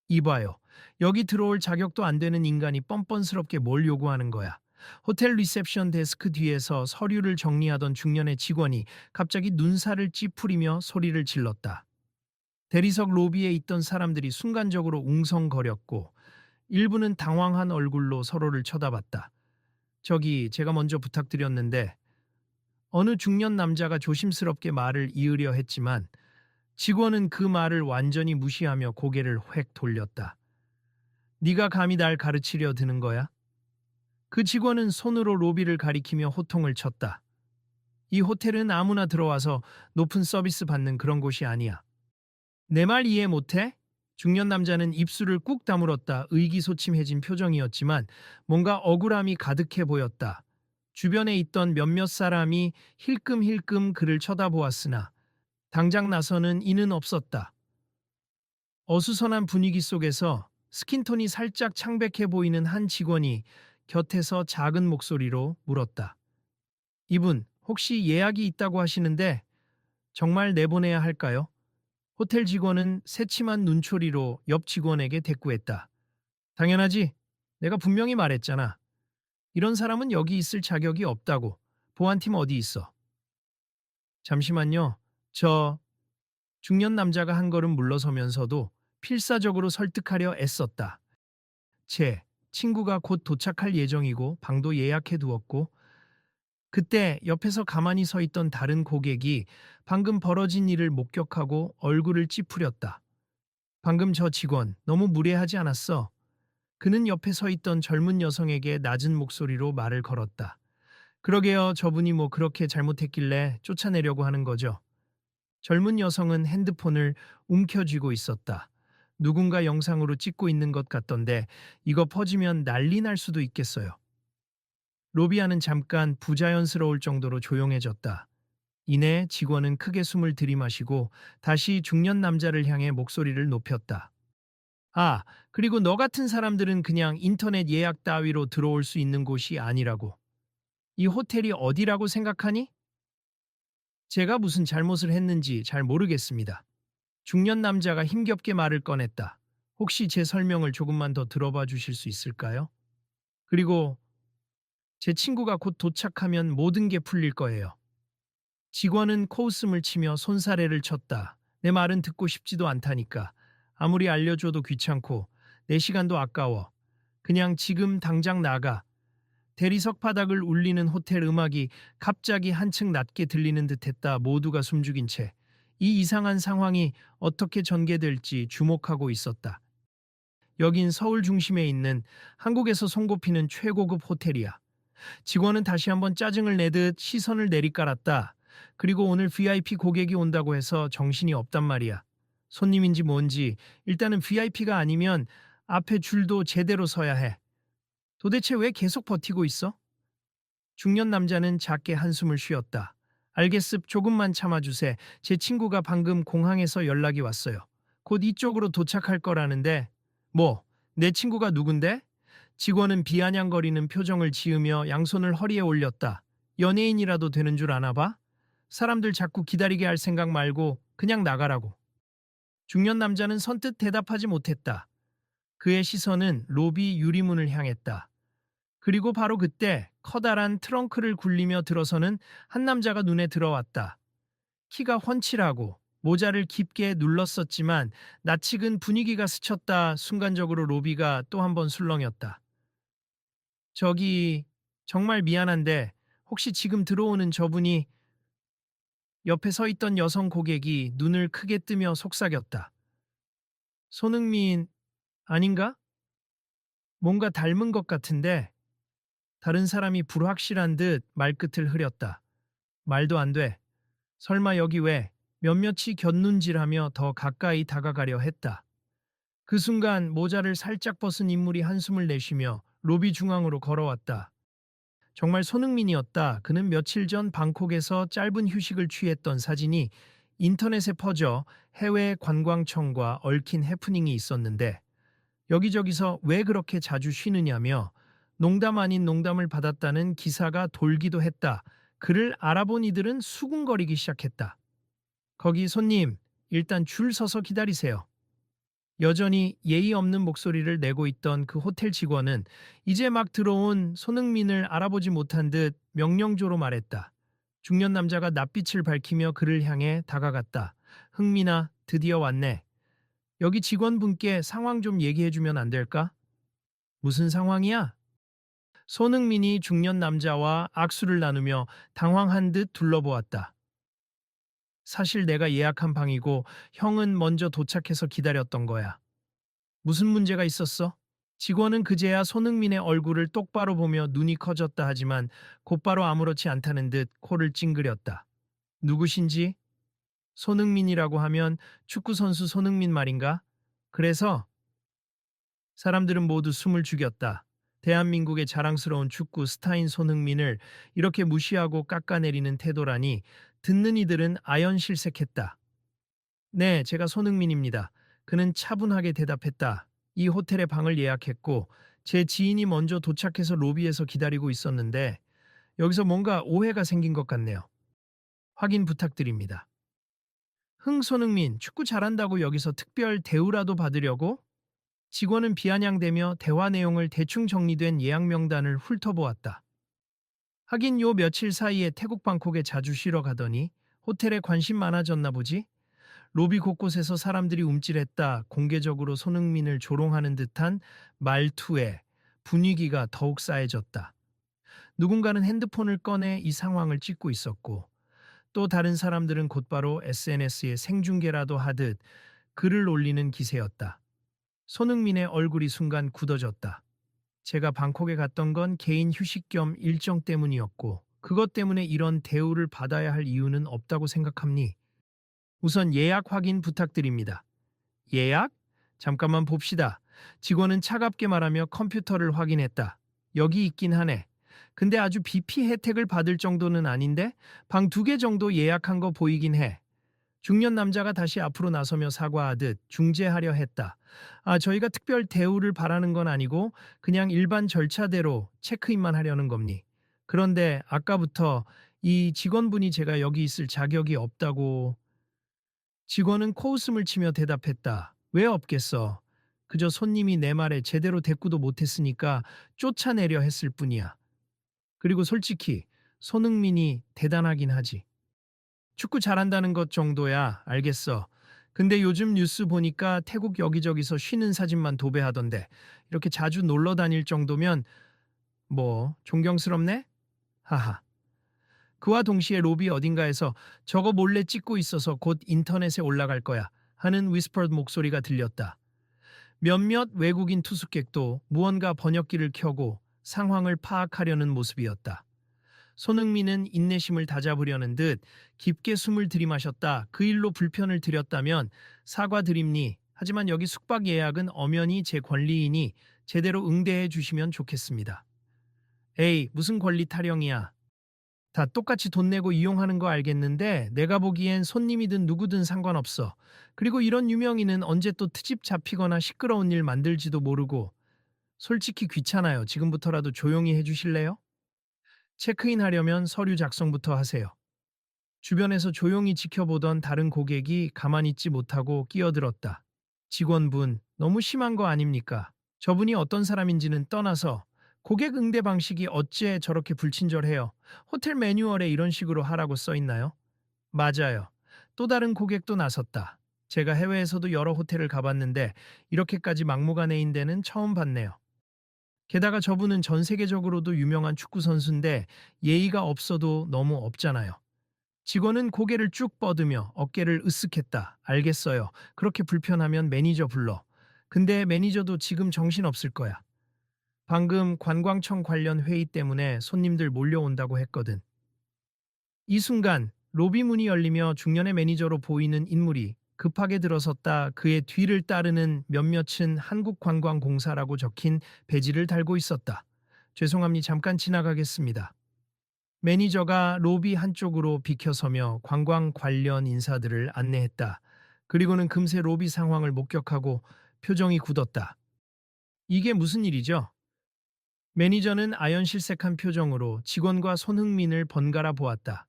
이봐요. 여기 들어올 자격도 안 되는 인간이 뻔뻔스럽게 뭘 요구하는 거야. 호텔 리셉션 데스크 뒤에서 서류를 정리하던 중년의 직원이 갑자기 눈살을 찌푸리며 소리를 질렀다. 대리석 로비에 있던 사람들이 순간적으로 웅성거렸고 일부는 당황한 얼굴로 서로를 쳐다봤다. 저기 제가 먼저 부탁드렸는데 어느 중년 남자가 조심스럽게 말을 이으려 했지만 직원은 그 말을 완전히 무시하며 고개를 획 돌렸다. 네가 감히 날 가르치려 드는 거야? 그 직원은 손으로 로비를 가리키며 호통을 쳤다. 이 호텔은 아무나 들어와서 높은 서비스 받는 그런 곳이 아니야. 내 말 이해 못해? 중년 남자는 입술을 꾹 다물었다. 의기소침해진 표정이었지만 뭔가 억울함이 가득해 보였다. 주변에 있던 몇몇 사람이 힐끔힐끔 그를 쳐다보았으나 당장 나서는 이는 없었다. 어수선한 분위기 속에서 스킨톤이 살짝 창백해 보이는 한 직원이 곁에서 작은 목소리로 물었다. 이분, 혹시 예약이 있다고 하시는데 정말 내보내야 할까요? 호텔 직원은 새침한 눈초리로 옆 직원에게 대꾸했다. 당연하지. 내가 분명히 말했잖아. 이런 사람은 여기 있을 자격이 없다고. 보안팀 어디 있어? 잠시만요. 저 중년 남자가 한 걸음 물러서면서도 필사적으로 설득하려 애썼다. 제 친구가 곧 도착할 예정이고 방도 예약해 두었고 그때 옆에서 가만히 서 있던 다른 고객이 방금 벌어진 일을 목격하고 얼굴을 찌푸렸다. 방금 저 직원 너무 무례하지 않았어? 그는 옆에 서 있던 젊은 여성에게 낮은 목소리로 말을 걸었다. 그러게요. 저분이 뭐 그렇게 잘못했길래 쫓아내려고 하는 거죠. 젊은 여성은 핸드폰을 움켜쥐고 있었다. 누군가 영상으로 찍고 있는 것 같던데 이거 퍼지면 난리 날 수도 있겠어요. 로비아는 잠깐 부자연스러울 정도로 조용해졌다. 이내 직원은 크게 숨을 들이마시고 다시 중년 남자를 향해 목소리를 높였다. 아, 그리고 너 같은 사람들은 그냥 인터넷 예약 따위로 들어올 수 있는 곳이 아니라고. 이 호텔이 어디라고 생각하니? 제가 무슨 잘못을 했는지 잘 모르겠습니다. 중년 남자가 힘겹게 말을 꺼냈다. 혹시 제 설명을 조금만 더 들어봐 주실 수 있을까요? 그리고 제 친구가 곧 도착하면 모든 게 풀릴 거예요. 직원은 코웃음을 치며 손사래를 쳤다. 내 말은 듣고 싶지도 않다니까. 아무리 알려줘도 귀찮고 내 시간도 아까워. 그냥 지금 당장 나가. 대리석 바닥을 울리는 호텔 음악이 갑자기 한층 낮게 들리는 듯했다. 모두가 숨죽인 채 이 이상한 상황이 어떻게 전개될지 주목하고 있었다. 여긴 서울 중심에 있는 한국에서 손꼽히는 최고급 호텔이야. 직원은 다시 한번 짜증을 내듯 시선을 내리깔았다. 그리고 오늘 VIP 고객이 온다고 해서 정신이 없단 말이야. 손님인지 뭔지 일단은 VIP가 아니면 앞에 줄도 제대로 서야 해. 도대체 왜 계속 버티고 있어? 중년 남자는 작게 한숨을 쉬었다. 알겠습, 조금만 참아주세. 제 친구가 방금 공항에서 연락이 왔어요. 곧 이쪽으로 도착할 거라는데. 뭐, 내 친구가 누군데? 직원은 비아냥거리는 표정을 지으며 양손을 허리에 올렸다. 연예인이라도 되는 줄 아나 봐? 사람들 자꾸 기다리게 할 생각 말고 그냥 나가라고. 중년 남자는 선뜻 대답하지 못했다. 그의 시선은 로비 유리문을 향했다. 그리고 바로 그때 커다란 트렁크를 굴리며 들어서는 한 남자가 눈에 들어왔다. 키가 훤칠하고 모자를 깊게 눌렀었지만 낯익은 분위기가 스쳤다. 순간적으로 로비가 또 한 번 술렁였다. 저기 정말 미안한데 혹시 지금 들어오는 저분이 옆에 서 있던 여성 고객이 눈을 크게 뜨며 속삭였다. 손흥민 아닌가? 뭔가 닮은 것 같은데 다른 사람이 불확실한 듯 말끝을 흐렸다. 말도 안 돼. 설마 여기 왜 몇몇이 곁눈질하며 더 가까이 다가가려 했다. 그 순간 모자를 살짝 벗은 인물이 한숨을 내쉬며 로비 중앙으로 걸어왔다. 정말 손흥민이었다. 그는 며칠 전 방콕에서 짧은 휴식을 취했던 사진이 인터넷에 퍼져 해외 관광청과 얽힌 해프닝이 있었는데 여기저기서 왜 그렇게 자주 쉬느냐며 농담 아닌 농담을 받았다는 기사가 돌기도 했다. 그를 알아본 이들은 수군거리기 시작했다. 거기 손님, 일단 줄 서서 기다리세요. 여전히 예의 없는 목소리를 내고 있던 그 호텔 직원은 이제 막 들어온 손흥민을 알아보지 못한 듯 명령조로 말했다. 중년 남자가 낯빛을 밝히며 그를 향해 다가갔다. 흥민아, 드디어 왔네. 여기 직원분께 상황 좀 얘기해주면 안 될까? 무슨 상황이야? 손흥민이 중년 남자와 악수를 나누며 당황한 듯 둘러보았다. 사실 내가 예약한 방이고 형은 먼저 도착해서 기다렸던 거야. 무슨 문제가 있었어? 직원은 그제야 손흥민의 얼굴을 똑바로 보며 눈이 커졌다 하지만 곧바로 아무렇지 않다는 듯 코를 찡그렸다. 누구신지? 손흥민이라고 하면 축구선수 손흥민 말인가? 그래서 사람들은 모두 숨을 죽였다. 대한민국의 자랑스러운 축구 스타인 손흥민을 이렇게 무시하고 깎아내리는 태도라니 듣는 이들은 아연실색했다. 네, 제가 손흥민입니다. 그는 차분하게 대답했다. 이 호텔에 방을 예약했고 제 지인이 먼저 도착해서 로비에서 기다리고 있었는데 여기서 뭔가 오해가 생긴 것 같네요. 확인 부탁드립니다. 손흥민, 축구 잘한다고 여기서 특별 대우라도 받으려고? 직원은 비아냥대며 대화 내용을 대충 정리된 예약 명단을 훑어보았다. 하긴 요 며칠 사이에 태국 방콕에 자주 쉬러 가더니 호텔에 관심 많아졌나 보지? 로비 곳곳에서 사람들이 움찔했다. 공개적으로 손흥민을 조롱하는 듯한 말투에 분위기가 더욱 싸해졌다. 누군가는 핸드폰을 꺼내 이 상황을 찍고 있었고 또 다른 사람들은 곧바로 SNS에 생중계라도 하듯 글을 올리는 기세였다. 손흥민의 얼굴이 순간 굳어졌다. 제가 방콕에 갔던 건 개인 휴식 겸 일정 때문이었고 그것 때문에 이런 대우를 받아야 할 이유는 없다고 생각합니? 우선 예약 확인 부탁드립니다. 예약? 잠깐만 봅시다. 직원은 차갑게 말하며 컴퓨터를 확인했다. 여기 있긴 하네. 근데 아주 BP 혜택을 받을 정도는 아닌데 방 2개 정도 예약한 거 보이긴 해. 중년 남자가 다시 앞으로 나서며 사과하듯 중재하려 했다. 저희가 특별 대우를 바라는 건 아니고 그냥 일반 절차대로 체크인만 하려는 겁니. 그런데 아까부터 이 직원분이 제가 여기 있을 자격이 없다고. 직원은 코웃음을 치며 대답했다. 왜 없겠어? 그저 손님이 내 말에 제대로 대꾸도 못했으니까 쫓아내려 했을 뿐이야. 그리고 솔직히 손흥민이 대단하긴 하지. 축구 잘한다는 것 정도야 알겠어. 근데 요즘 뉴스 보니까 태국 여기저기서 쉬는 사진만 도배하던데 이렇게 자주 놀러 다닐 정도면 뭐 존경스럽네? 하하. 그와 동시에 로비 어딘가에서 저거 몰래 찍고 있어서 곧 인터넷에 올라갈 거야 하는 위스퍼드 목소리가 들렸다. 몇몇 외국인 투숙객도 무언가 번역기를 켜고 상황을 파악하려는 모습이었다. 손흥민은 인내심을 다잡으려는 듯 깊게 숨을 들이마셨다. 그 일로 불편을 드렸다면 사과드립니. 하지만 여기 숙박 예약은 엄연히 제 권리이니 제대로 응대해 주시면 좋겠습니다. 에이, 무슨 권리 타령이야. 다 똑같이 돈 내고 이용하는 거 알겠는데 내가 보기엔 손님이든 누구든 상관없어. 그리고 이런 유명인은 언제 또 트집 잡히거나 시끄러운 일 만들지도 모르고 솔직히 귀찮아요. 지금부터라도 조용히 해주실래요? 체크인 하려면 서류 작성부터 하세요. 주변에서 조용히 지켜보던 다른 고객이 가만히 있지 못하고 끼어들었다. 직원분, 너무 심한 거 아닙니까? 저분이 어떤 사람인지는 떠나서 고객 응대 방식이 어째 저렇게 불친절해요? 호텔 매뉴얼에 이런 식으로 하라고 써 있나요? 맞아요. 또 다른 고객도 나섰다. 제가 해외에서도 여러 호텔을 가봤는데 이렇게까지 막무가내인 데는 처음 봤네요. 게다가 저분은 전 세계적으로도 유명한 축구 선수인데 예의가 없어도 너무 없잖아요. 직원은 고개를 쭉 뻗으며 어깨를 으쓱했다. 알겠어요. 그렇게 불편하면 매니저 불러. 근데 매니저도 지금 정신없을 거야. 방금 관광청 관련 회의 때문에 손님들 몰려온다고 했거든. 이 순간 로비 문이 열리며 중년의 매니저로 보이는 인물이 급하게 들어섰다. 그의 뒤를 따르는 몇몇은 한국관광공사라고 적힌 배지를 달고 있었다. 죄송합니다. 잠깐 지나가겠습니다. 매니저가 로비 한쪽으로 비켜서며 관광 관련 인사들을 안내했다. 그리고는 금세 로비 상황을 목격하고 표정이 굳었다. 이게 무슨 일이죠? 매니저는 아연실색한 표정으로 직원과 손흥민을 번갈아 보았다.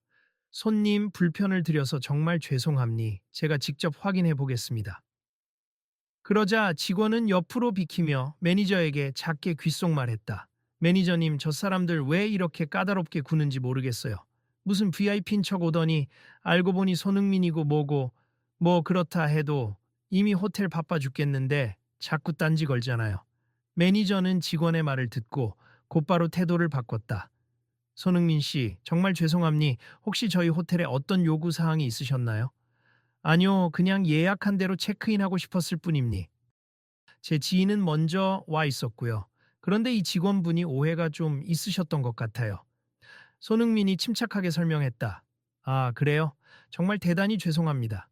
손님 불편을 드려서 정말 죄송합니. 제가 직접 확인해 보겠습니다. 그러자 직원은 옆으로 비키며 매니저에게 작게 귓속말했다. 매니저님, 저 사람들 왜 이렇게 까다롭게 구는지 모르겠어요. 무슨 VIP인 척 오더니 알고 보니 손흥민이고 뭐고. 뭐 그렇다 해도 이미 호텔 바빠 죽겠는데 자꾸 딴지 걸잖아요. 매니저는 직원의 말을 듣고 곧바로 태도를 바꿨다. 손흥민 씨, 정말 죄송합니. 혹시 저희 호텔에 어떤 요구 사항이 있으셨나요? 아니요, 그냥 예약한 대로 체크인하고 싶었을 뿐입니. 제 지인은 먼저 와 있었고요. 그런데 이 직원분이 오해가 좀 있으셨던 것 같아요. 손흥민이 침착하게 설명했다. 아, 그래요? 정말 대단히 죄송합니다.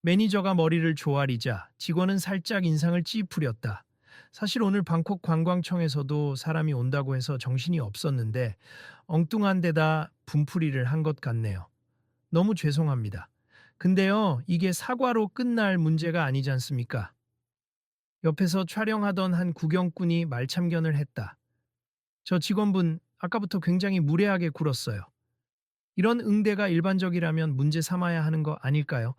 매니저가 머리를 조아리자 직원은 살짝 인상을 찌푸렸다. 사실 오늘 방콕 관광청에서도 사람이 온다고 해서 정신이 없었는데 엉뚱한 데다 분풀이를 한 것 같네요. 너무 죄송합니다. 근데요, 이게 사과로 끝날 문제가 아니지 않습니까? 옆에서 촬영하던 한 구경꾼이 말참견을 했다. 저 직원분, 아까부터 굉장히 무례하게 굴었어요. 이런 응대가 일반적이라면 문제 삼아야 하는 거 아닐까요?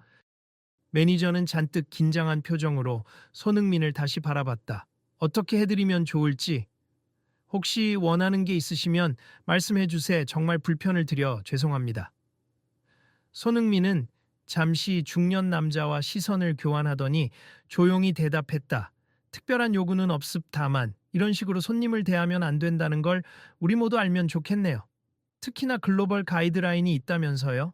매니저는 잔뜩 긴장한 표정으로 손흥민을 다시 바라봤다. 어떻게 해드리면 좋을지, 혹시 원하는 게 있으시면 말씀해 주세. 정말 불편을 드려 죄송합니다. 손흥민은 잠시 중년 남자와 시선을 교환하더니 조용히 대답했다. 특별한 요구는 없습. 다만 이런 식으로 손님을 대하면 안 된다는 걸 우리 모두 알면 좋겠네요. 특히나 글로벌 가이드라인이 있다면서요.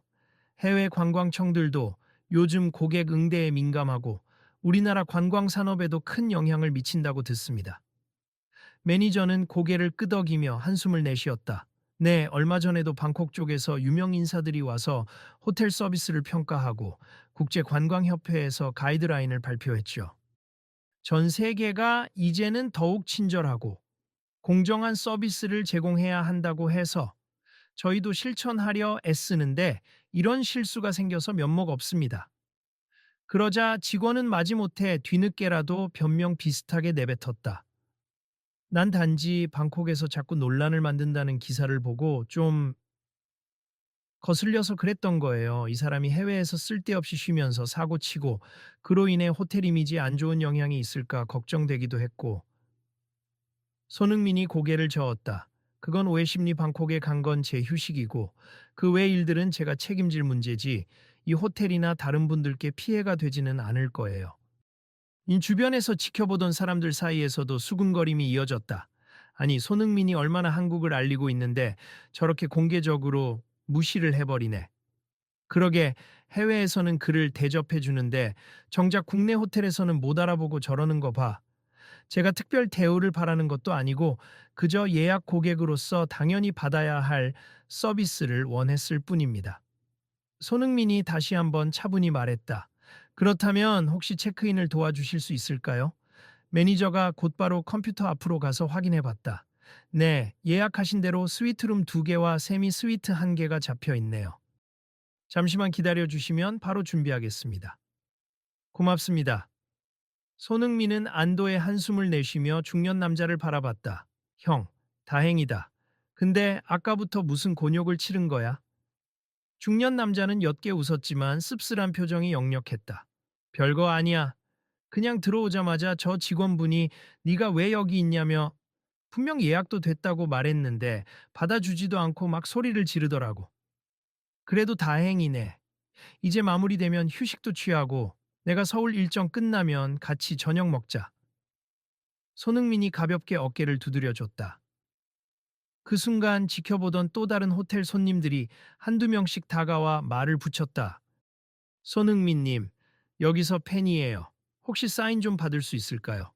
해외 관광청들도 요즘 고객 응대에 민감하고 우리나라 관광 산업에도 큰 영향을 미친다고 듣습니다. 매니저는 고개를 끄덕이며 한숨을 내쉬었다. 네, 얼마 전에도 방콕 쪽에서 유명 인사들이 와서 호텔 서비스를 평가하고 국제관광협회에서 가이드라인을 발표했죠. 전 세계가 이제는 더욱 친절하고 공정한 서비스를 제공해야 한다고 해서 저희도 실천하려 애쓰는데 이런 실수가 생겨서 면목 없습니다. 그러자 직원은 마지못해 뒤늦게라도 변명 비슷하게 내뱉었다. 난 단지 방콕에서 자꾸 논란을 만든다는 기사를 보고 좀 거슬려서 그랬던 거예요. 이 사람이 해외에서 쓸데없이 쉬면서 사고치고 그로 인해 호텔 이미지에 안 좋은 영향이 있을까 걱정되기도 했고. 손흥민이 고개를 저었다. 그건 오해심리. 방콕에 간 건 제 휴식이고 그 외 일들은 제가 책임질 문제지 이 호텔이나 다른 분들께 피해가 되지는 않을 거예요. 이 주변에서 지켜보던 사람들 사이에서도 수군거림이 이어졌다. 아니, 손흥민이 얼마나 한국을 알리고 있는데 저렇게 공개적으로 무시를 해버리네. 그러게, 해외에서는 그를 대접해 주는데 정작 국내 호텔에서는 못 알아보고 저러는 거 봐. 제가 특별 대우를 바라는 것도 아니고 그저 예약 고객으로서 당연히 받아야 할 서비스를 원했을 뿐입니다. 손흥민이 다시 한번 차분히 말했다. 그렇다면 혹시 체크인을 도와주실 수 있을까요? 매니저가 곧바로 컴퓨터 앞으로 가서 확인해 봤다. 네, 예약하신 대로 스위트룸 2개와 세미 스위트 1개가 잡혀 있네요. 잠시만 기다려 주시면 바로 준비하겠습니다. 고맙습니다. 손흥민은 안도의 한숨을 내쉬며 중년 남자를 바라봤다. 형, 다행이다. 근데 아까부터 무슨 곤욕을 치른 거야? 중년 남자는 옅게 웃었지만 씁쓸한 표정이 역력했다. 별거 아니야. 그냥 들어오자마자 저 직원분이 네가 왜 여기 있냐며 분명 예약도 됐다고 말했는데 받아주지도 않고 막 소리를 지르더라고. 그래도 다행이네. 이제 마무리되면 휴식도 취하고 내가 서울 일정 끝나면 같이 저녁 먹자. 손흥민이 가볍게 어깨를 두드려줬다. 그 순간 지켜보던 또 다른 호텔 손님들이 한두 명씩 다가와 말을 붙였다. 손흥민님, 여기서 팬이에요. 혹시 사인 좀 받을 수 있을까요?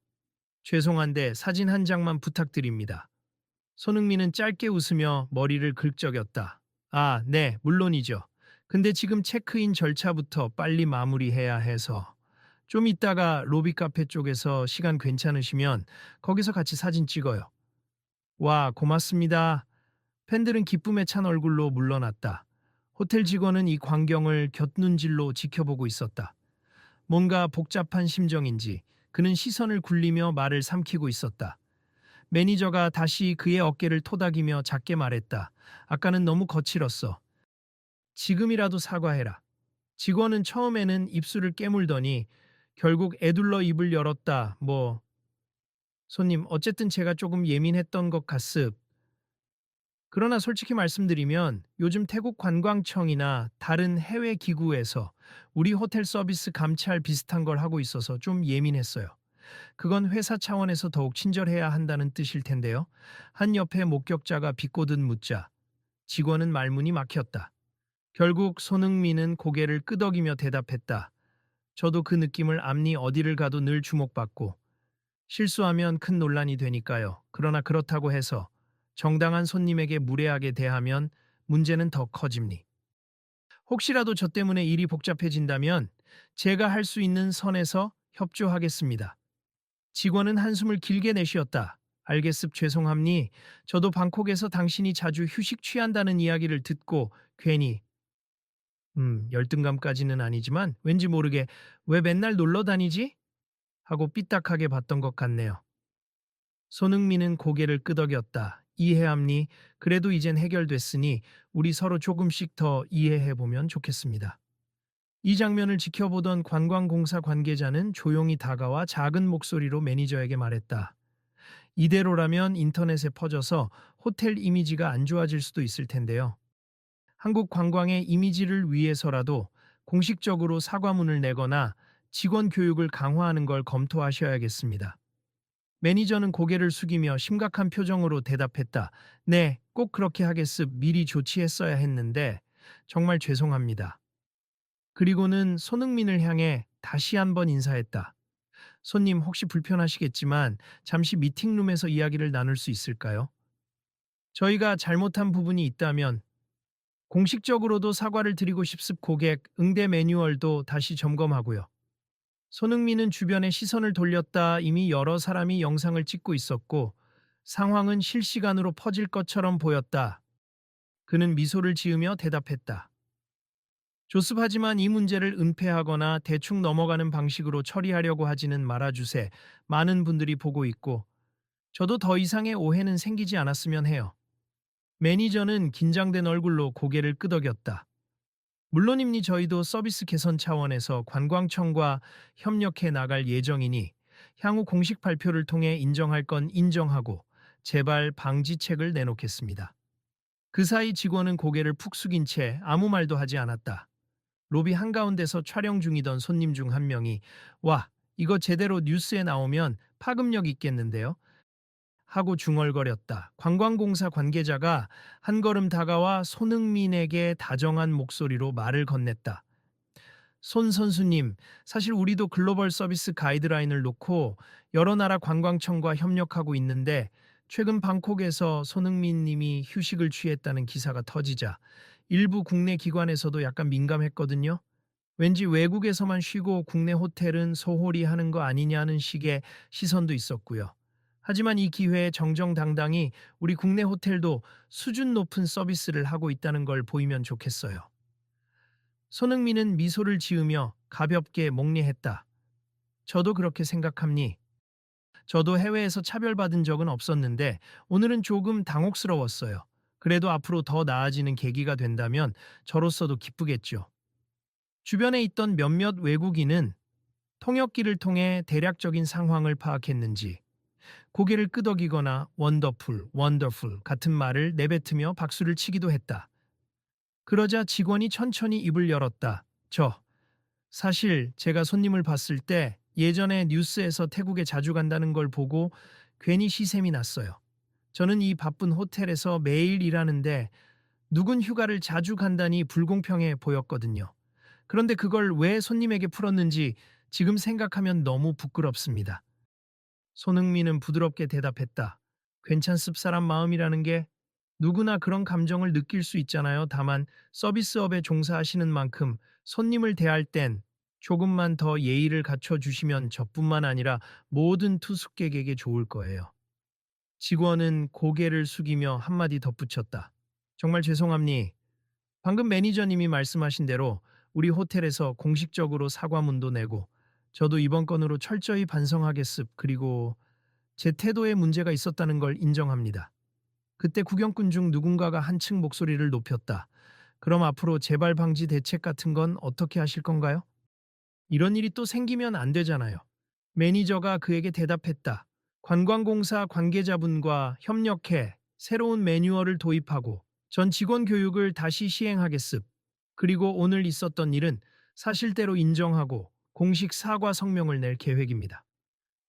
죄송한데 사진 한 장만 부탁드립니다. 손흥민은 짧게 웃으며 머리를 긁적였다. 아, 네, 물론이죠. 근데 지금 체크인 절차부터 빨리 마무리해야 해서 좀 이따가 로비 카페 쪽에서 시간 괜찮으시면 거기서 같이 사진 찍어요. 와, 고맙습니다. 팬들은 기쁨에 찬 얼굴로 물러났다. 호텔 직원은 이 광경을 곁눈질로 지켜보고 있었다. 뭔가 복잡한 심정인지 그는 시선을 굴리며 말을 삼키고 있었다. 매니저가 다시 그의 어깨를 토닥이며 작게 말했다. 아까는 너무 거칠었어. 지금이라도 사과해라. 직원은 처음에는 입술을 깨물더니 결국 애둘러 입을 열었다. 손님, 어쨌든 제가 조금 예민했던 것 같습. 그러나 솔직히 말씀드리면 요즘 태국 관광청이나 다른 해외 기구에서 우리 호텔 서비스 감찰 비슷한 걸 하고 있어서 좀 예민했어요. 그건 회사 차원에서 더욱 친절해야 한다는 뜻일 텐데요. 한 옆에 목격자가 비꼬듯 묻자 직원은 말문이 막혔다. 결국 손흥민은 고개를 끄덕이며 대답했다. 저도 그 느낌을 앞니 어디를 가도 늘 주목받고 실수하면 큰 논란이 되니까요. 그러나 그렇다고 해서 정당한 손님에게 무례하게 대하면 문제는 더 커집니. 혹시라도 저 때문에 일이 복잡해진다면 제가 할 수 있는 선에서 협조하겠습니다. 직원은 한숨을 길게 내쉬었다. 알겠습 죄송합니. 저도 방콕에서 당신이 자주 휴식 취한다는 이야기를 듣고 괜히 열등감까지는 아니지만 왠지 모르게 왜 맨날 놀러 다니지? 하고 삐딱하게 봤던 것 같네요. 손흥민은 고개를 끄덕였다. 이해합니? 그래도 이젠 해결됐으니 우리 서로 조금씩 더 이해해보면 좋겠습니다. 이 장면을 지켜보던 관광공사 관계자는 조용히 다가와 작은 목소리로 매니저에게 말했다. 이대로라면 인터넷에 퍼져서 호텔 이미지가 안 좋아질 수도 있을 텐데요. 한국 관광의 이미지를 위해서라도 공식적으로 사과문을 내거나 직원 교육을 강화하는 걸 검토하셔야겠습니다. 매니저는 고개를 숙이며 심각한 표정으로 대답했다. 네, 꼭 그렇게 하겠습. 미리 조치했어야 했는데 정말 죄송합니다. 그리고는 손흥민을 향해 다시 한번 인사했다. 손님 혹시 불편하시겠지만 잠시 미팅룸에서 이야기를 나눌 수 있을까요? 저희가 잘못한 부분이 있다면 공식적으로도 사과를 드리고 싶습. 고객 응대 매뉴얼도 다시 점검하고요. 손흥민은 주변에 시선을 돌렸다. 이미 여러 사람이 영상을 찍고 있었고 상황은 실시간으로 퍼질 것처럼 보였다. 그는 미소를 지으며 대답했다. 조습하지만 이 문제를 은폐하거나 대충 넘어가는 방식으로 처리하려고 하지는 말아주세. 많은 분들이 보고 있고 저도 더 이상의 오해는 생기지 않았으면 해요. 매니저는 긴장된 얼굴로 고개를 끄덕였다. 물론입니 저희도 서비스 개선 차원에서 관광청과 협력해 나갈 예정이니 향후 공식 발표를 통해 인정할 건 인정하고 재발 방지책을 내놓겠습니다. 그 사이 직원은 고개를 푹 숙인 채 아무 말도 하지 않았다. 로비 한가운데서 촬영 중이던 손님 중 한 명이 와, 이거 제대로 뉴스에 나오면 파급력 있겠는데요? 하고 중얼거렸다. 관광공사 관계자가 한 걸음 다가와 손흥민에게 다정한 목소리로 말을 건넸다. 손 선수님, 사실 우리도 글로벌 서비스 가이드라인을 놓고 여러 나라 관광청과 협력하고 있는데 최근 방콕에서 손흥민 님이 휴식을 취했다는 기사가 터지자 일부 국내 기관에서도 약간 민감했거든요. 왠지 외국에서만 쉬고 국내 호텔은 소홀히 하는 거 아니냐는 식의 시선도 있었고요. 하지만 이 기회에 정정당당히 우리 국내 호텔도 수준 높은 서비스를 하고 있다는 걸 보이면 좋겠어요. 손흥민은 미소를 지으며 가볍게 목례했다. 저도 그렇게 생각합니. 저도 해외에서 차별받은 적은 없었는데 오늘은 조금 당혹스러웠어요. 그래도 앞으로 더 나아지는 계기가 된다면 저로서도 기쁘겠죠. 주변에 있던 몇몇 외국인은 통역기를 통해 대략적인 상황을 파악했는지 고개를 끄덕이거나 원더풀, 원더풀 같은 말을 내뱉으며 박수를 치기도 했다. 그러자 직원이 천천히 입을 열었다. 사실 제가 손님을 봤을 때 예전에 뉴스에서 태국에 자주 간다는 걸 보고 괜히 시샘이 났어요. 저는 이 바쁜 호텔에서 매일 일하는데 누군 휴가를 자주 간다니 불공평해 보였거든요. 그런데 그걸 왜 손님에게 풀었는지 지금 생각하면 너무 부끄럽습니다. 손흥민은 부드럽게 대답했다. 괜찮습 사람 마음이라는 게 누구나 그런 감정을 느낄 수 있잖아요. 다만 서비스업에 종사하시는 만큼 손님을 대할 땐 조금만 더 예의를 갖춰주시면 저뿐만 아니라 모든 투숙객에게 좋을 거예요. 직원은 고개를 숙이며 한마디 덧붙였다. 정말 죄송합니. 방금 매니저님이 말씀하신 대로 우리 호텔에서 공식적으로 사과문도 내고 저도 이번 건으로 철저히 반성하겠습. 그리고 제 태도에 문제가 있었다는 걸 인정합니다. 그때 구경꾼 중 누군가가 한층 목소리를 높였다. 그럼 앞으로 재발 방지 대책 같은 건 어떻게 하실 건가요? 이런 일이 또 생기면 안 되잖아요. 매니저가 그에게 대답했다. 관광공사 관계자분과 협력해 새로운 매뉴얼을 도입하고 전 직원 교육을 다시 시행하겠습. 그리고 오늘 있었던 일은 사실대로 인정하고 공식 사과 성명을 낼 계획입니다.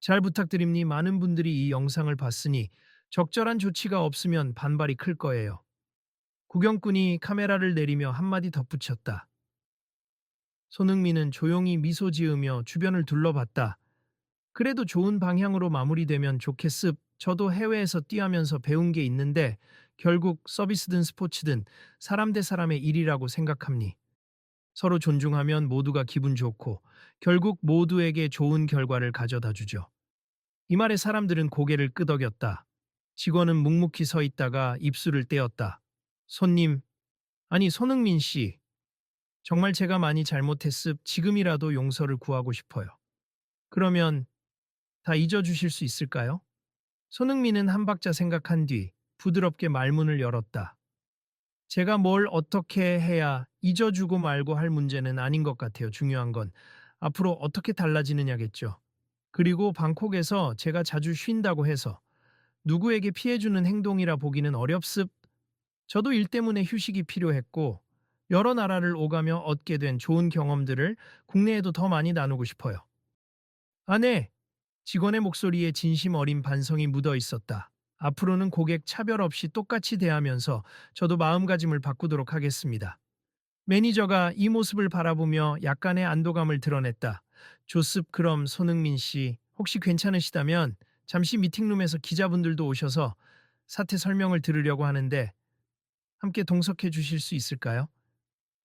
잘 부탁드립니. 많은 분들이 이 영상을 봤으니 적절한 조치가 없으면 반발이 클 거예요. 구경꾼이 카메라를 내리며 한마디 덧붙였다. 손흥민은 조용히 미소 지으며 주변을 둘러봤다. 그래도 좋은 방향으로 마무리되면 좋겠습. 저도 해외에서 뛰하면서 배운 게 있는데 결국 서비스든 스포츠든 사람 대 사람의 일이라고 생각합니. 서로 존중하면 모두가 기분 좋고 결국 모두에게 좋은 결과를 가져다 주죠. 이 말에 사람들은 고개를 끄덕였다. 직원은 묵묵히 서 있다가 입술을 떼었다. 손님, 아니 손흥민 씨, 정말 제가 많이 잘못했습. 지금이라도 용서를 구하고 싶어요. 그러면 다 잊어주실 수 있을까요? 손흥민은 한 박자 생각한 뒤 부드럽게 말문을 열었다. 제가 뭘 어떻게 해야 잊어주고 말고 할 문제는 아닌 것 같아요. 중요한 건 앞으로 어떻게 달라지느냐겠죠. 그리고 방콕에서 제가 자주 쉰다고 해서 누구에게 피해주는 행동이라 보기는 어렵습. 저도 일 때문에 휴식이 필요했고 여러 나라를 오가며 얻게 된 좋은 경험들을 국내에도 더 많이 나누고 싶어요. 아, 네. 직원의 목소리에 진심 어린 반성이 묻어 있었다. 앞으로는 고객 차별 없이 똑같이 대하면서 저도 마음가짐을 바꾸도록 하겠습니다. 매니저가 이 모습을 바라보며 약간의 안도감을 드러냈다. 조습, 그럼 손흥민 씨, 혹시 괜찮으시다면 잠시 미팅룸에서 기자분들도 오셔서 사태 설명을 들으려고 하는데 함께 동석해 주실 수 있을까요?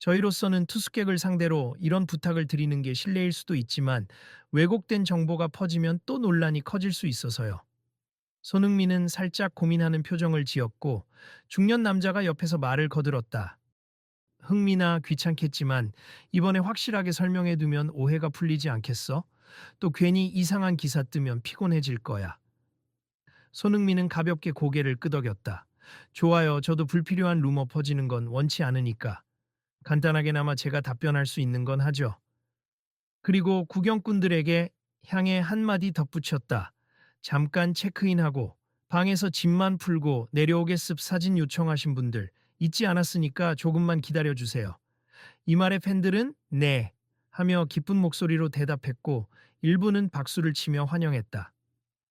저희로서는 투숙객을 상대로 이런 부탁을 드리는 게 실례일 수도 있지만 왜곡된 정보가 퍼지면 또 논란이 커질 수 있어서요. 손흥민은 살짝 고민하는 표정을 지었고 중년 남자가 옆에서 말을 거들었다. 흥미나 귀찮겠지만 이번에 확실하게 설명해 두면 오해가 풀리지 않겠어? 또 괜히 이상한 기사 뜨면 피곤해질 거야. 손흥민은 가볍게 고개를 끄덕였다. 좋아요. 저도 불필요한 루머 퍼지는 건 원치 않으니까. 간단하게나마 제가 답변할 수 있는 건 하죠. 그리고 구경꾼들에게 향해 한마디 덧붙였다. 잠깐 체크인하고 방에서 짐만 풀고 내려오겠습. 사진 요청하신 분들 잊지 않았으니까 조금만 기다려주세요. 이 말에 팬들은 네 하며 기쁜 목소리로 대답했고 일부는 박수를 치며 환영했다.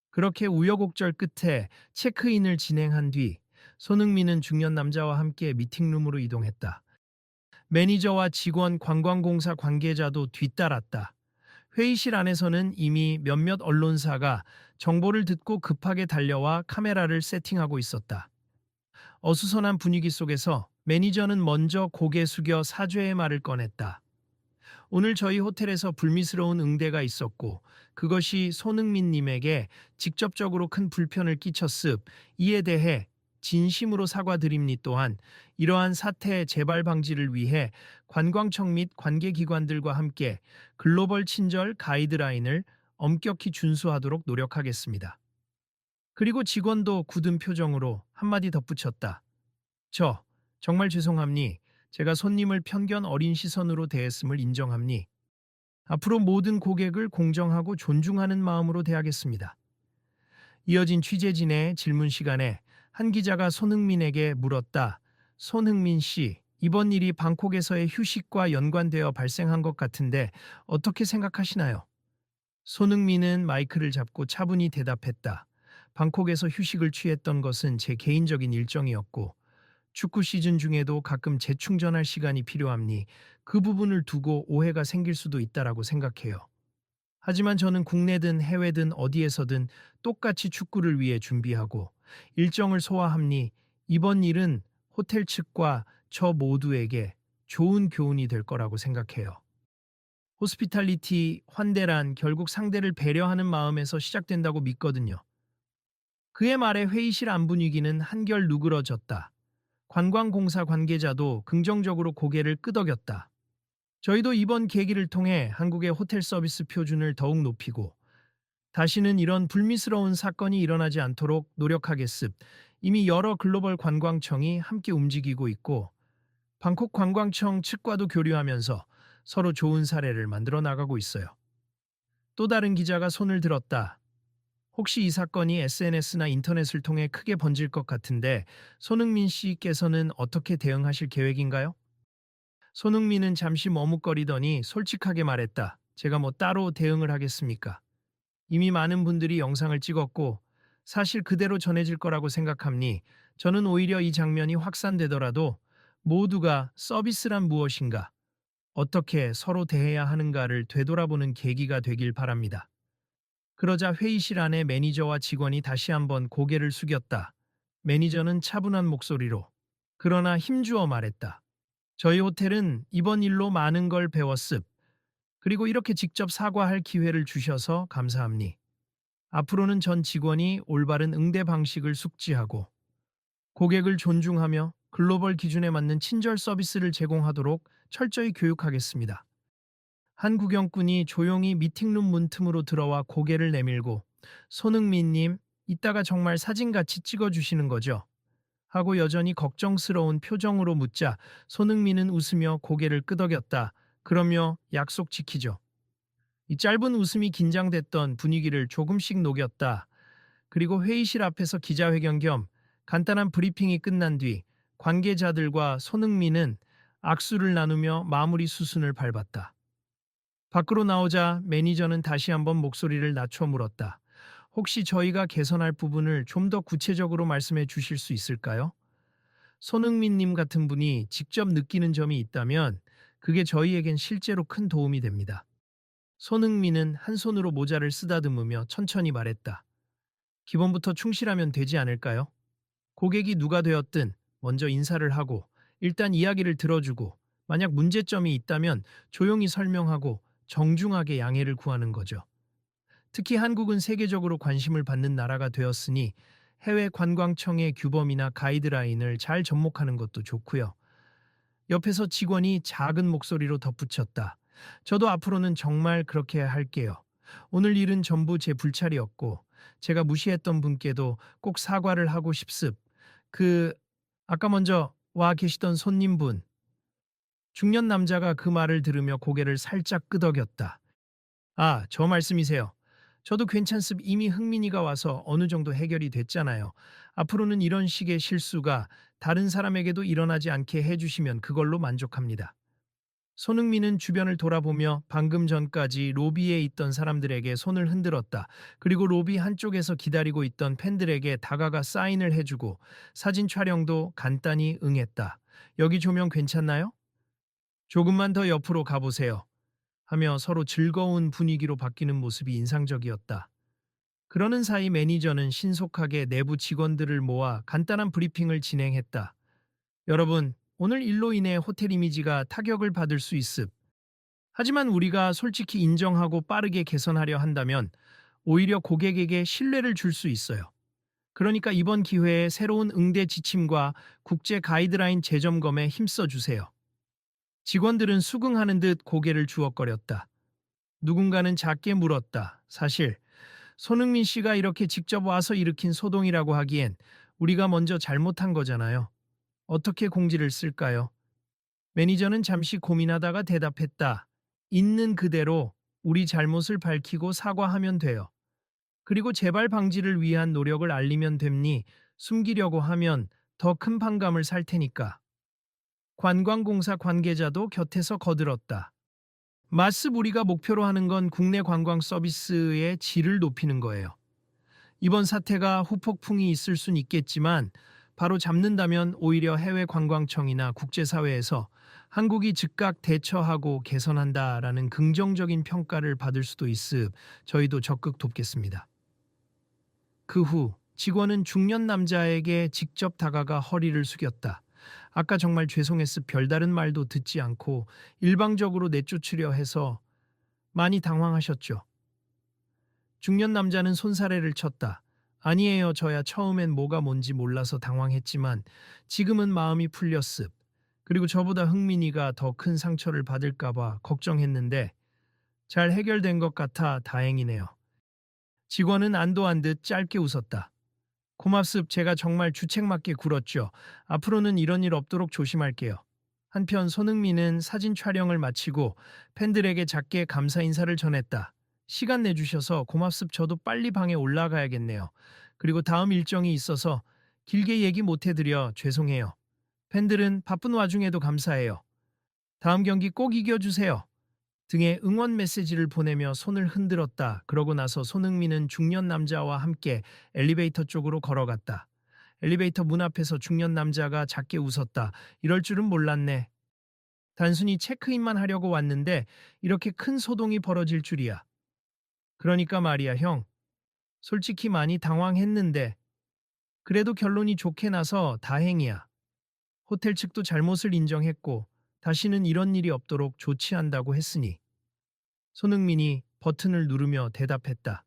그렇게 우여곡절 끝에 체크인을 진행한 뒤 손흥민은 중년 남자와 함께 미팅룸으로 이동했다. 매니저와 직원, 관광공사 관계자도 뒤따랐다. 회의실 안에서는 이미 몇몇 언론사가 정보를 듣고 급하게 달려와 카메라를 세팅하고 있었다. 어수선한 분위기 속에서 매니저는 먼저 고개 숙여 사죄의 말을 꺼냈다. 오늘 저희 호텔에서 불미스러운 응대가 있었고 그것이 손흥민 님에게 직접적으로 큰 불편을 끼쳤습. 이에 대해 진심으로 사과드립니. 또한 이러한 사태 재발 방지를 위해 관광청 및 관계기관들과 함께 글로벌 친절 가이드라인을 엄격히 준수하도록 노력하겠습니다. 그리고 직원도 굳은 표정으로 한마디 덧붙였다. 정말 죄송합니. 제가 손님을 편견 어린 시선으로 대했음을 인정합니. 앞으로 모든 고객을 공정하고 존중하는 마음으로 대하겠습니다. 이어진 취재진의 질문 시간에 한 기자가 손흥민에게 물었다. 손흥민 씨, 이번 일이 방콕에서의 휴식과 연관되어 발생한 것 같은데 어떻게 생각하시나요? 손흥민은 마이크를 잡고 차분히 대답했다. 방콕에서 휴식을 취했던 것은 제 개인적인 일정이었고 축구 시즌 중에도 가끔 재충전할 시간이 필요함니 그 부분을 두고 오해가 생길 수도 있다라고 생각해요. 하지만 저는 국내든 해외든 어디에서든 똑같이 축구를 위해 준비하고 일정을 소화함니 이번 일은 호텔 측과 저 모두에게 좋은 교훈이 될 거라고 생각해요. 호스피탈리티, 환대란 결국 상대를 배려하는 마음에서 시작된다고 믿거든요. 그의 말에 회의실 안 분위기는 한결 누그러졌다. 관광공사 관계자도 긍정적으로 고개를 끄덕였다. 저희도 이번 계기를 통해 한국의 호텔 서비스 표준을 더욱 높이고 다시는 이런 불미스러운 사건이 일어나지 않도록 노력하겠습. 이미 여러 글로벌 관광청이 함께 움직이고 있고 방콕 관광청 측과도 교류하면서 서로 좋은 사례를 만들어 나가고 있어요. 또 다른 기자가 손을 들었다. 혹시 이 사건이 SNS나 인터넷을 통해 크게 번질 것 같은데 손흥민 씨께서는 어떻게 대응하실 계획인가요? 손흥민은 잠시 머뭇거리더니 솔직하게 말했다. 제가 뭐 따로 대응을 하겠습니까? 이미 많은 분들이 영상을 찍었고 사실 그대로 전해질 거라고 생각합니. 저는 오히려 이 장면이 확산되더라도 모두가 서비스란 무엇인가, 어떻게 서로 대해야 하는가를 되돌아보는 계기가 되길 바랍니다. 그러자 회의실 안에 매니저와 직원이 다시 한번 고개를 숙였다. 매니저는 차분한 목소리로 그러나 힘주어 말했다. 저희 호텔은 이번 일로 많은 걸 배웠습. 그리고 이렇게 직접 사과할 기회를 주셔서 감사합니. 앞으로는 전 직원이 올바른 응대 방식을 숙지하고 고객을 존중하며 글로벌 기준에 맞는 친절 서비스를 제공하도록 철저히 교육하겠습니다. 한 구경꾼이 조용히 미팅룸 문틈으로 들어와 고개를 내밀고 손흥민님, 이따가 정말 사진같이 찍어주시는 거죠? 하고 여전히 걱정스러운 표정으로 묻자 손흥민은 웃으며 고개를 끄덕였다. 그러며 약속 지키죠. 이 짧은 웃음이 긴장됐던 분위기를 조금씩 녹였다. 그리고 회의실 앞에서 기자회견 겸 간단한 브리핑이 끝난 뒤 관계자들과 손흥민은 악수를 나누며 마무리 수순을 밟았다. 밖으로 나오자 매니저는 다시 한번 목소리를 낮춰 물었다. 혹시 저희가 개선할 부분을 좀 더 구체적으로 말씀해 주실 수 있을까요? 손흥민님 같은 분이 직접 느끼는 점이 있다면 그게 저희에겐 실제로 큰 도움이 됩니다. 손흥민은 한 손으로 모자를 쓰다듬으며 천천히 말했다. 기본부터 충실하면 되지 않을까요? 고객이 누가 되었든 먼저 인사를 하고 일단 이야기를 들어주고 만약 문제점이 있다면 조용히 설명하고 정중하게 양해를 구하는 거죠. 특히 한국은 세계적으로 관심을 받는 나라가 되었으니 해외 관광청의 규범이나 가이드라인을 잘 접목하는 것도 좋고요. 옆에서 직원이 작은 목소리로 덧붙였다. 저도 앞으로는 정말 그렇게 할게요. 오늘 일은 전부 제 불찰이었고 제가 무시했던 분께도 꼭 사과를 하고 싶습. 아까 먼저 와 계시던 손님분. 중년 남자가 그 말을 들으며 고개를 살짝 끄덕였다. 아, 저 말씀이세요. 저도 괜찮습. 이미 흥민이가 와서 어느 정도 해결이 됐잖아요. 앞으로는 이런 식의 실수가 다른 사람에게도 일어나지 않게 해주시면 그걸로 만족합니다. 손흥민은 주변을 돌아보며 방금 전까지 로비에 있던 사람들에게 손을 흔들었다. 그리고 로비 한쪽에서 기다리고 있던 팬들에게 다가가 사인을 해주고 사진 촬영도 간단히 응했다. 여기 조명 괜찮나요? 조금만 더 옆으로 가보세요. 하며 서로 즐거운 분위기로 바뀌는 모습이 인상적이었다. 그러는 사이 매니저는 신속하게 내부 직원들을 모아 간단한 브리핑을 진행했다. 여러분, 오늘 일로 인해 호텔 이미지가 타격을 받을 수 있음. 하지만 우리가 솔직히 인정하고 빠르게 개선하려 한다면 오히려 고객에게 신뢰를 줄 수 있어요. 그러니까 이번 기회에 새로운 응대 지침과 국제 가이드라인 재점검에 힘써 주세요. 직원들은 수긍하는 듯 고개를 주걱거렸다. 누군가는 작게 물었다. 사실 손흥민 씨가 이렇게 직접 와서 일으킨 소동이라고 하기엔 우리가 먼저 잘못한 거잖아요. 어떻게 공지를 쓸까요? 매니저는 잠시 고민하다가 대답했다. 있는 그대로 우리 잘못을 밝히고 사과하면 돼요. 그리고 재발 방지를 위한 노력을 알리면 됩니. 숨기려고 하면 더 큰 반감을 살 테니까. 관광공사 관계자도 곁에서 거들었다. 마습 우리가 목표로 하는 건 국내 관광 서비스의 질을 높이는 거예요. 이번 사태가 후폭풍이 있을 순 있겠지만 바로 잡는다면 오히려 해외 관광청이나 국제사회에서 한국이 즉각 대처하고 개선한다라는 긍정적인 평가를 받을 수도 있음 저희도 적극 돕겠습니다. 그 후 직원은 중년 남자에게 직접 다가가 허리를 숙였다. 아까 정말 죄송했음. 별다른 말도 듣지 않고 일방적으로 내쫓으려 해서 많이 당황하셨죠. 중년 남자는 손사래를 쳤다. 아니에요. 저야 처음엔 뭐가 뭔지 몰라서 당황했지만 지금은 마음이 풀렸음. 그리고 저보다 흥민이가 더 큰 상처를 받을까봐 걱정했는데 잘 해결된 것 같아 다행이네요. 직원은 안도한 듯 짧게 웃었다. 고맙습. 제가 정말 주책맞게 굴었죠. 앞으로는 이런 일 없도록 조심할게요. 한편 손흥민은 사진 촬영을 마치고 팬들에게 작게 감사 인사를 전했다. 시간 내주셔서 고맙습. 저도 빨리 방에 올라가야겠네요. 그리고 다음 일정이 있어서 길게 얘기 못해드려 죄송해요. 팬들은 바쁜 와중에도 감사해요. 다음 경기 꼭 이겨주세요. 등의 응원 메시지를 보내며 손을 흔들었다. 그러고 나서 손흥민은 중년 남자와 함께 엘리베이터 쪽으로 걸어갔다. 엘리베이터 문 앞에서 중년 남자가 작게 웃었다. 이럴 줄은 몰랐네. 단순히 체크인만 하려고 왔는데 이렇게 큰 소동이 벌어질 줄이야. 그러니까 말이야, 형. 솔직히 많이 당황했는데 그래도 결론이 좋게 나서 다행이야. 호텔 측도 잘못을 인정했고 다시는 이런 일이 없도록 조치한다고 했으니. 손흥민이 버튼을 누르며 대답했다.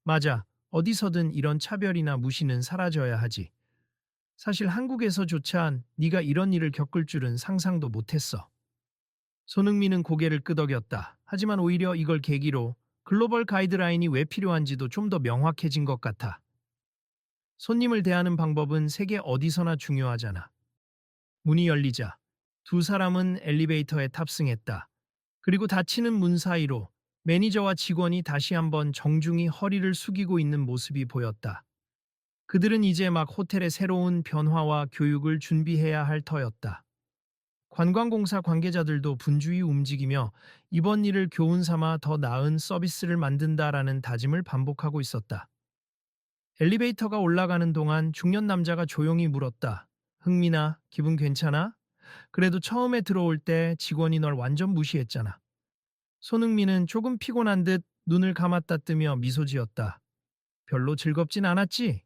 맞아. 어디서든 이런 차별이나 무시는 사라져야 하지. 사실 한국에서조차 네가 이런 일을 겪을 줄은 상상도 못했어. 손흥민은 고개를 끄덕였다. 하지만 오히려 이걸 계기로 글로벌 가이드라인이 왜 필요한지도 좀 더 명확해진 것 같아. 손님을 대하는 방법은 세계 어디서나 중요하잖아. 문이 열리자 두 사람은 엘리베이터에 탑승했다. 그리고 닫히는 문 사이로 매니저와 직원이 다시 한번 정중히 허리를 숙이고 있는 모습이 보였다. 그들은 이제 막 호텔의 새로운 변화와 교육을 준비해야 할 터였다. 관광공사 관계자들도 분주히 움직이며 이번 일을 교훈 삼아 더 나은 서비스를 만든다라는 다짐을 반복하고 있었다. 엘리베이터가 올라가는 동안 중년 남자가 조용히 물었다. 흥민아, 기분 괜찮아? 그래도 처음에 들어올 때 직원이 널 완전 무시했잖아. 손흥민은 조금 피곤한 듯 눈을 감았다 뜨며 미소 지었다. 별로 즐겁진 않았지?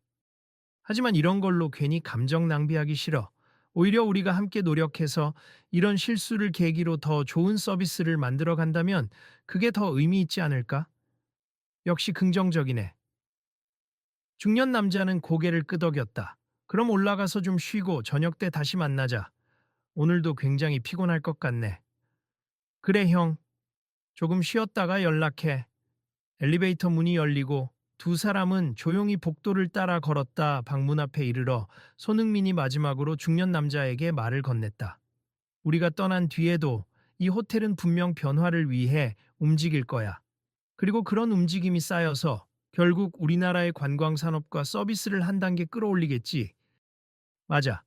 하지만 이런 걸로 괜히 감정 낭비하기 싫어. 오히려 우리가 함께 노력해서 이런 실수를 계기로 더 좋은 서비스를 만들어 간다면 그게 더 의미 있지 않을까? 역시 긍정적이네. 중년 남자는 고개를 끄덕였다. 그럼 올라가서 좀 쉬고 저녁 때 다시 만나자. 오늘도 굉장히 피곤할 것 같네. 그래, 형. 조금 쉬었다가 연락해. 엘리베이터 문이 열리고 두 사람은 조용히 복도를 따라 걸었다. 방문 앞에 이르러 손흥민이 마지막으로 중년 남자에게 말을 건넸다. 우리가 떠난 뒤에도 이 호텔은 분명 변화를 위해 움직일 거야. 그리고 그런 움직임이 쌓여서 결국 우리나라의 관광산업과 서비스를 한 단계 끌어올리겠지. 맞아.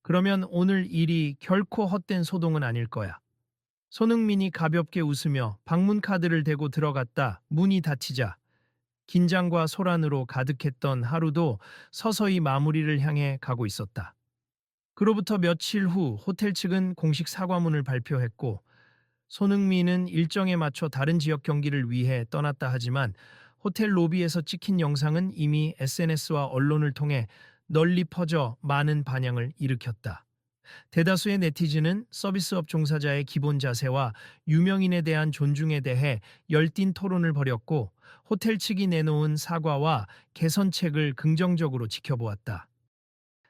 그러면 오늘 일이 결코 헛된 소동은 아닐 거야. 손흥민이 가볍게 웃으며 방문 카드를 대고 들어갔다. 문이 닫히자 긴장과 소란으로 가득했던 하루도 서서히 마무리를 향해 가고 있었다. 그로부터 며칠 후 호텔 측은 공식 사과문을 발표했고 손흥민은 일정에 맞춰 다른 지역 경기를 위해 떠났다 하지만 호텔 로비에서 찍힌 영상은 이미 SNS와 언론을 통해 널리 퍼져 많은 반향을 일으켰다. 대다수의 네티즌은 서비스업 종사자의 기본 자세와 유명인에 대한 존중에 대해 열띤 토론을 벌였고 호텔 측이 내놓은 사과와 개선책을 긍정적으로 지켜보았다.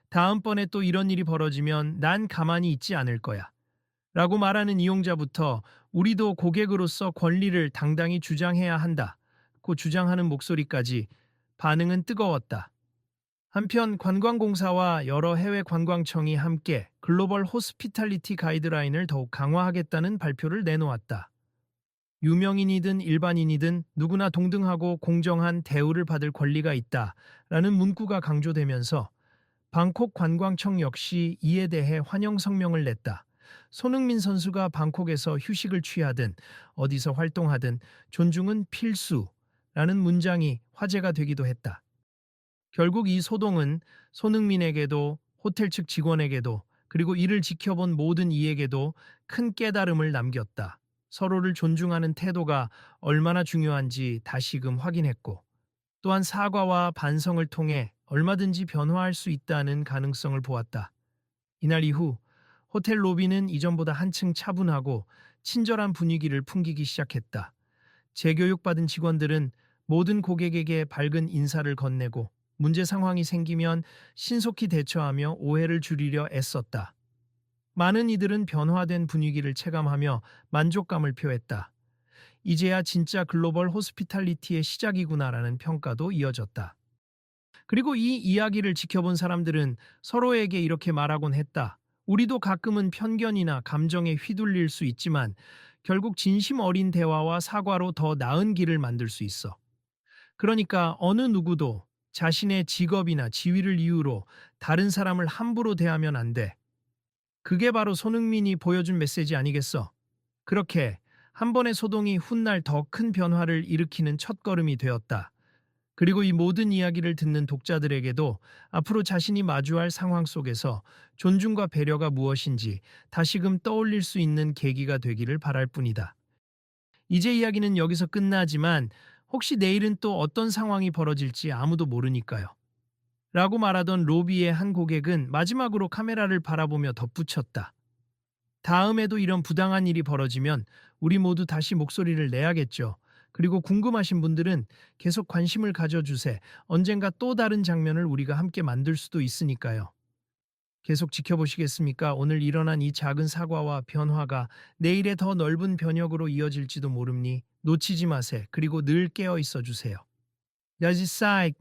다음번에 또 이런 일이 벌어지면 난 가만히 있지 않을 거야. 라고 말하는 이용자부터 우리도 고객으로서 권리를 당당히 주장해야 한다. 고 주장하는 목소리까지 반응은 뜨거웠다. 한편 관광공사와 여러 해외 관광청이 함께 글로벌 호스피탈리티 가이드라인을 더욱 강화하겠다는 발표를 내놓았다. 유명인이든 일반인이든 누구나 동등하고 공정한 대우를 받을 권리가 있다라는 문구가 강조되면서 방콕 관광청 역시 이에 대해 환영 성명을 냈다. 손흥민 선수가 방콕에서 휴식을 취하든 어디서 활동하든 존중은 필수라는 문장이 화제가 되기도 했다. 결국 이 소동은 손흥민에게도 호텔 측 직원에게도 그리고 이를 지켜본 모든 이에게도 큰 깨달음을 남겼다. 서로를 존중하는 태도가 얼마나 중요한지 다시금 확인했고 또한 사과와 반성을 통해 얼마든지 변화할 수 있다는 가능성을 보았다. 이날 이후 호텔 로비는 이전보다 한층 차분하고 친절한 분위기를 풍기기 시작했다. 재교육받은 직원들은 모든 고객에게 밝은 인사를 건네고 문제 상황이 생기면 신속히 대처하며 오해를 줄이려 애썼다. 많은 이들은 변화된 분위기를 체감하며 만족감을 표했다. 이제야 진짜 글로벌 호스피탈리티의 시작이구나라는 평가도 이어졌다. 그리고 이 이야기를 지켜본 사람들은 서로에게 이렇게 말하곤 했다. 우리도 가끔은 편견이나 감정에 휘둘릴 수 있지만 결국 진심 어린 대화와 사과로 더 나은 길을 만들 수 있어. 그러니까 어느 누구도 자신의 직업이나 지위를 이유로 다른 사람을 함부로 대하면 안 돼. 그게 바로 손흥민이 보여준 메시지 아니겠어? 그렇게 한 번의 소동이 훗날 더 큰 변화를 일으키는 첫걸음이 되었다. 그리고 이 모든 이야기를 듣는 독자들에게도 앞으로 자신이 마주할 상황 속에서 존중과 배려가 무엇인지 다시금 떠올릴 수 있는 계기가 되기를 바랄 뿐이다. 이제 이야기는 여기서 끝나지만 혹시 내일은 또 어떤 상황이 벌어질지 아무도 모르니까요. 라고 말하던 로비의 한 고객은 마지막으로 카메라를 바라보며 덧붙였다. 다음에도 이런 부당한 일이 벌어지면 우리 모두 다시 목소리를 내야겠죠. 그리고 궁금하신 분들은 계속 관심을 가져주세. 언젠가 또 다른 장면을 우리가 함께 만들 수도 있으니까요. 계속 지켜보시겠습니까? 오늘 일어난 이 작은 사과와 변화가 내일의 더 넓은 변혁으로 이어질지도 모릅니. 놓치지 마세. 그리고 늘 깨어 있어 주세요. 야지사이